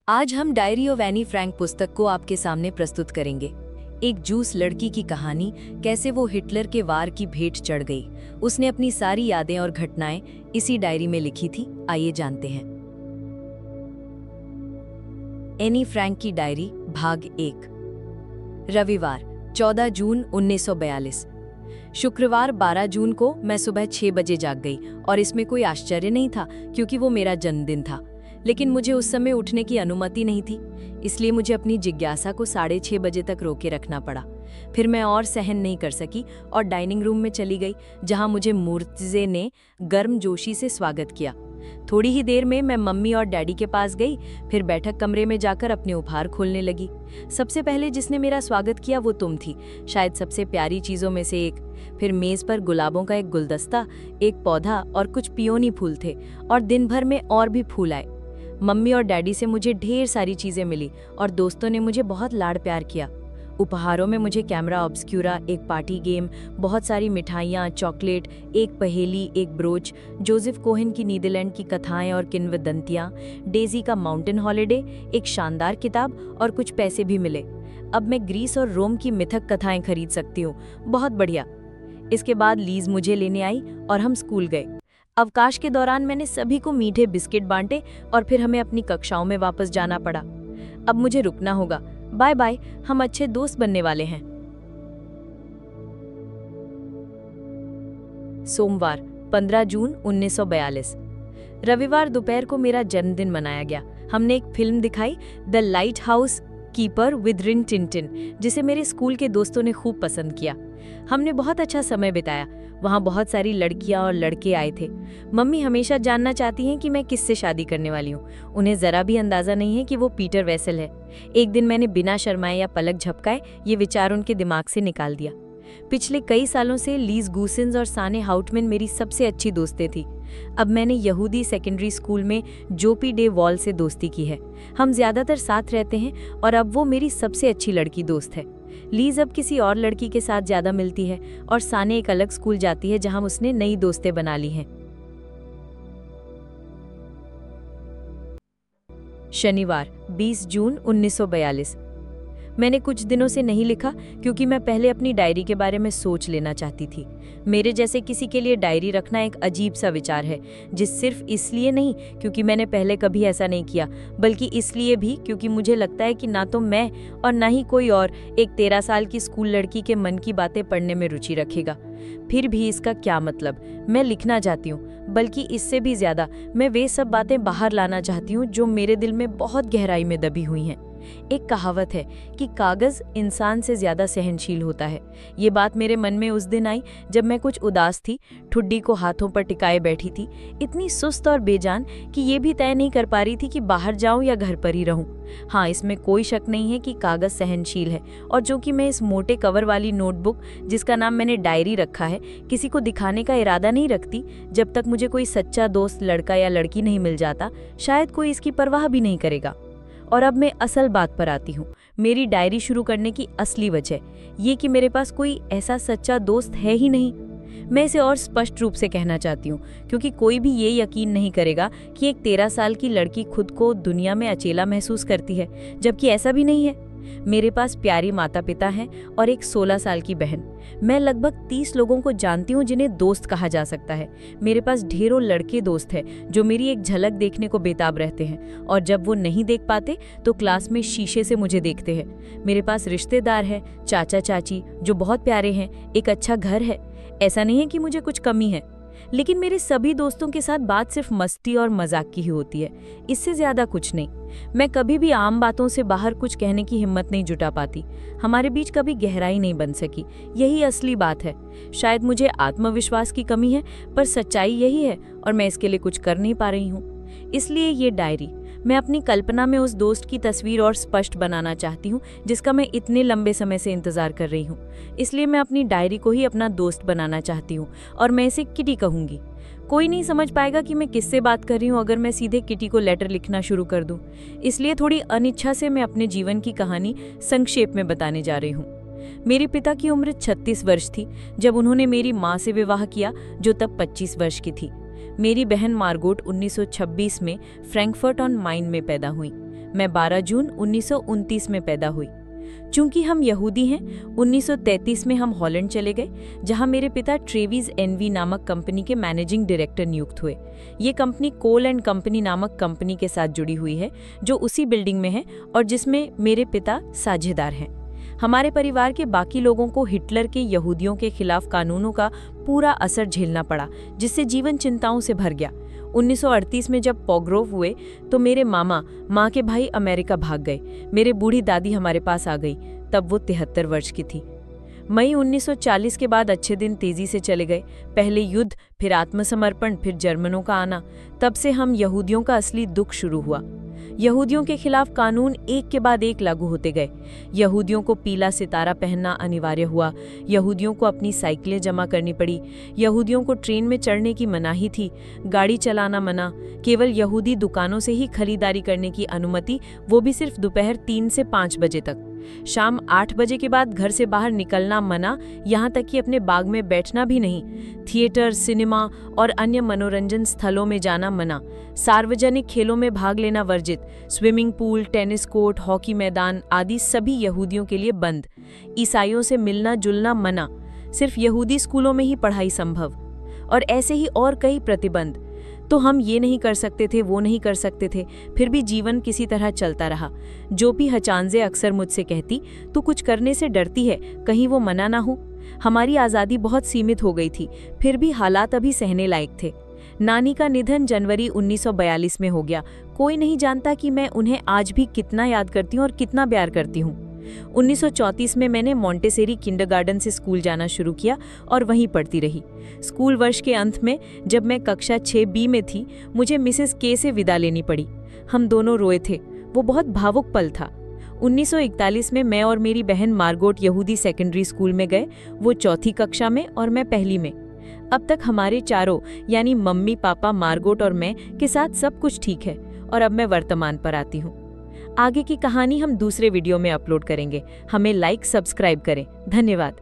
आज हम diary of Anne Frank पुस्तक को आपके सामने प्रस्तुत करेंगे। एक जूस लड़की की कहानी, कैसे वो हिटलर के वार की भेंट चढ़ गई। उसने अपनी सारी यादें और घटनाएं इसी डायरी में लिखी थी। आइए जानते हैं। एनी फ्रैंक की डायरी, भाग 1। रविवार 14 जून 1942। शुक्रवार 12 जून को मैं सुबह 6 बजे जाग गई और इसमें कोई आश्चर्य नहीं था क्योंकि वो मेरा जन्मदिन था। लेकिन मुझे उस समय उठने की अनुमति नहीं थी, इसलिए मुझे अपनी जिज्ञासा को 6:30 बजे तक रोके रखना पड़ा। फिर मैं और सहन नहीं कर सकी और डाइनिंग रूम में चली गई, जहां मुझे मुर्तजे ने गर्मजोशी से स्वागत किया। थोड़ी ही देर में मैं मम्मी और डैडी के पास गई, फिर बैठक कमरे में जाकर अपने उपहार खोलने लगी। सबसे पहले जिसने मेरा स्वागत किया वो तुम थी, शायद सबसे प्यारी चीज़ों में से एक। फिर मेज़ पर गुलाबों का एक गुलदस्ता, एक पौधा और कुछ पियोनी फूल थे, और दिन भर में और भी फूल आए। मम्मी और डैडी से मुझे ढेर सारी चीज़ें मिली और दोस्तों ने मुझे बहुत लाड़ प्यार किया। उपहारों में मुझे कैमरा ऑब्सक्यूरा, एक पार्टी गेम, बहुत सारी मिठाइयाँ, चॉकलेट, एक पहेली, एक ब्रोच, जोसेफ कोहेन की नीदरलैंड की कथाएं और किंवदंतियाँ, डेजी का माउंटेन हॉलिडे, एक शानदार किताब और कुछ पैसे भी मिले। अब मैं ग्रीस और रोम की मिथक कथाएं खरीद सकती हूँ। बहुत बढ़िया। इसके बाद लीज मुझे लेने आई और हम स्कूल गए। अवकाश के दौरान मैंने सभी को मीठे बिस्किट बांटे और फिर हमें अपनी कक्षाओं में वापस जाना पड़ा। अब मुझे रुकना होगा। बाय बाय, हम अच्छे दोस्त बनने वाले हैं। सोमवार 15 जून 1942। रविवार दोपहर को मेरा जन्मदिन मनाया गया। हमने एक फिल्म दिखाई, the light house keeper with Rin Tintin, जिसे मेरे स्कूल के दोस्तों ने खूब पसंद किया। हमने बहुत अच्छा समय बिताया। वहाँ बहुत सारी लड़कियाँ और लड़के आए थे। मम्मी हमेशा जानना चाहती हैं कि मैं किससे शादी करने वाली हूँ। उन्हें ज़रा भी अंदाज़ा नहीं है कि वो पीटर वेसल है। एक दिन मैंने बिना शर्माए या पलक झपकाए ये विचार उनके दिमाग से निकाल दिया। पिछले कई सालों से लीज गूसिन्स और साने हाउटमैन मेरी सबसे अच्छी दोस्तें थी। अब मैंने यहूदी सेकेंडरी स्कूल में जोपी डे वॉल से दोस्ती की है। हम ज़्यादातर साथ रहते हैं और अब वो मेरी सबसे अच्छी लड़की दोस्त है। लीज अब किसी और लड़की के साथ ज़्यादा मिलती है और साने एक अलग स्कूल जाती है जहां उसने नई दोस्तें बना ली हैं। शनिवार 20 जून 1942। मैंने कुछ दिनों से नहीं लिखा क्योंकि मैं पहले अपनी डायरी के बारे में सोच लेना चाहती थी। मेरे जैसे किसी के लिए डायरी रखना एक अजीब सा विचार है, जिस सिर्फ इसलिए नहीं क्योंकि मैंने पहले कभी ऐसा नहीं किया, बल्कि इसलिए भी क्योंकि मुझे लगता है कि ना तो मैं और ना ही कोई और एक 13 साल की स्कूल लड़की के मन की बातें पढ़ने में रुचि रखेगा। फिर भी इसका क्या मतलब, मैं लिखना चाहती हूँ, बल्कि इससे भी ज्यादा मैं वे सब बातें बाहर लाना चाहती हूँ जो मेरे दिल में बहुत गहराई में दबी हुई हैं। एक कहावत है कि कागज इंसान से ज्यादा सहनशील होता है। ये बात मेरे मन में उस दिन आई जब मैं कुछ उदास थी, ठुड्डी को हाथों पर टिकाए बैठी थी, इतनी सुस्त और बेजान कि ये भी तय नहीं कर पा रही थी कि बाहर जाऊं या घर पर ही रहूं। हाँ, इसमें कोई शक नहीं है कि कागज सहनशील है, और जो कि मैं इस मोटे कवर वाली नोटबुक, जिसका नाम मैंने डायरी रखा है, किसी को दिखाने का इरादा नहीं रखती जब तक मुझे कोई सच्चा दोस्त, लड़का या लड़की नहीं मिल जाता। शायद कोई इसकी परवाह भी नहीं करेगा। और अब मैं असल बात पर आती हूँ, मेरी डायरी शुरू करने की असली वजह ये कि मेरे पास कोई ऐसा सच्चा दोस्त है ही नहीं। मैं इसे और स्पष्ट रूप से कहना चाहती हूँ क्योंकि कोई भी ये यकीन नहीं करेगा कि एक 13 साल की लड़की खुद को दुनिया में अकेला महसूस करती है, जबकि ऐसा भी नहीं है। मेरे पास प्यारी माता पिता हैं और एक 16 साल की बहन। मैं लगभग 30 लोगों को जानती हूँ जिन्हें दोस्त कहा जा सकता है। मेरे पास ढेरों लड़के दोस्त हैं जो मेरी एक झलक देखने को बेताब रहते हैं, और जब वो नहीं देख पाते तो क्लास में शीशे से मुझे देखते हैं। मेरे पास रिश्तेदार हैं, चाचा चाची जो बहुत प्यारे हैं, एक अच्छा घर है। ऐसा नहीं है कि मुझे कुछ कमी है, लेकिन मेरे सभी दोस्तों के साथ बात सिर्फ मस्ती और मजाक की ही होती है, इससे ज्यादा कुछ नहीं। मैं कभी भी आम बातों से बाहर कुछ कहने की हिम्मत नहीं जुटा पाती। हमारे बीच कभी गहराई नहीं बन सकी, यही असली बात है। शायद मुझे आत्मविश्वास की कमी है, पर सच्चाई यही है और मैं इसके लिए कुछ कर नहीं पा रही हूँ। इसलिए ये डायरी, मैं अपनी कल्पना में उस दोस्त की तस्वीर और स्पष्ट बनाना चाहती हूँ जिसका मैं इतने लंबे समय से इंतजार कर रही हूँ। इसलिए मैं अपनी डायरी को ही अपना दोस्त बनाना चाहती हूँ और मैं इसे किटी कहूँगी। कोई नहीं समझ पाएगा कि मैं किससे बात कर रही हूँ अगर मैं सीधे किटी को लेटर लिखना शुरू कर दूँ। इसलिए थोड़ी अनिच्छा से मैं अपने जीवन की कहानी संक्षेप में बताने जा रही हूँ। मेरे पिता की उम्र 36 वर्ष थी जब उन्होंने मेरी माँ से विवाह किया, जो तब 25 वर्ष की थी। मेरी बहन मार्गोट 1926 में फ्रैंकफर्ट ऑन माइन में पैदा हुई। मैं 12 जून 1929 में पैदा हुई। चूंकि हम यहूदी हैं, 1933 में हम हॉलैंड चले गए, जहां मेरे पिता ट्रेविस एनवी नामक कंपनी के मैनेजिंग डायरेक्टर नियुक्त हुए। ये कंपनी कोल एंड कंपनी नामक कंपनी के साथ जुड़ी हुई है, जो उसी बिल्डिंग में है और जिसमें मेरे पिता साझेदार हैं। हमारे परिवार के बाकी लोगों को हिटलर के यहूदियों के खिलाफ कानूनों का पूरा असर झेलना पड़ा, जिससे जीवन चिंताओं से भर गया। 1938 में जब पोग्रोम हुए तो मेरे मामा माँ के भाई अमेरिका भाग गए। मेरे बूढ़ी दादी हमारे पास आ गई, तब वो 73 वर्ष की थी। मई 1940 के बाद अच्छे दिन तेजी से चले गए। पहले युद्ध, फिर आत्मसमर्पण, फिर जर्मनों का आना। तब से हम यहूदियों का असली दुख शुरू हुआ। यहूदियों के खिलाफ कानून एक के बाद एक लागू होते गए। यहूदियों को पीला सितारा पहनना अनिवार्य हुआ। यहूदियों को अपनी साइकिलें जमा करनी पड़ी। यहूदियों को ट्रेन में चढ़ने की मनाही थी। गाड़ी चलाना मना। केवल यहूदी दुकानों से ही खरीदारी करने की अनुमति, वो भी सिर्फ दोपहर 3 से 5 बजे तक। शाम 8 बजे के बाद घर से बाहर निकलना मना, यहाँ तक कि अपने बाग में बैठना भी नहीं। थिएटर, सिनेमा और अन्य मनोरंजन स्थलों में जाना मना। सार्वजनिक खेलों में भाग लेना वर्जित। Swimming pool, tennis court, hockey मैदान आदि सभी यहूदियों के लिए बंद। ईसाइयों से मिलना जुलना मना। सिर्फ यहूदी स्कूलों में ही पढ़ाई संभव। और ऐसे ही और कई प्रतिबंध। तो हम ये नहीं कर सकते थे, वो नहीं कर सकते थे, फिर भी जीवन किसी तरह चलता रहा। जो भी हचांजे अक्सर मुझसे कहती, तू कुछ करने से डरती है, कहीं वो मना ना हो। हमारी आज़ादी बहुत सीमित हो गई थी, फिर भी हालात अभी सहने लायक थे। नानी का निधन जनवरी 1942 में हो गया। कोई नहीं जानता कि मैं उन्हें आज भी कितना याद करती हूँ और कितना प्यार करती हूँ। 1934 में मैंने मॉन्टेसेरी किंडरगार्टन से स्कूल जाना शुरू किया और वहीं पढ़ती रही। स्कूल वर्ष के अंत में जब मैं कक्षा 6B में थी, मुझे मिसेस के से विदा लेनी पड़ी। हम दोनों रोए थे। वो बहुत भावुक पल था। 1941 में मैं और मेरी बहन मार्गोट यहूदी सेकेंडरी स्कूल में गए। वो 4th कक्षा में और मैं 1ली में। अब तक हमारे चारों यानी मम्मी, पापा, मार्गोट और मैं के साथ सब कुछ ठीक है। और अब मैं वर्तमान पर आती हूँ। आगे की कहानी हम दूसरे वीडियो में अपलोड करेंगे। हमें लाइक, सब्सक्राइब करें। धन्यवाद।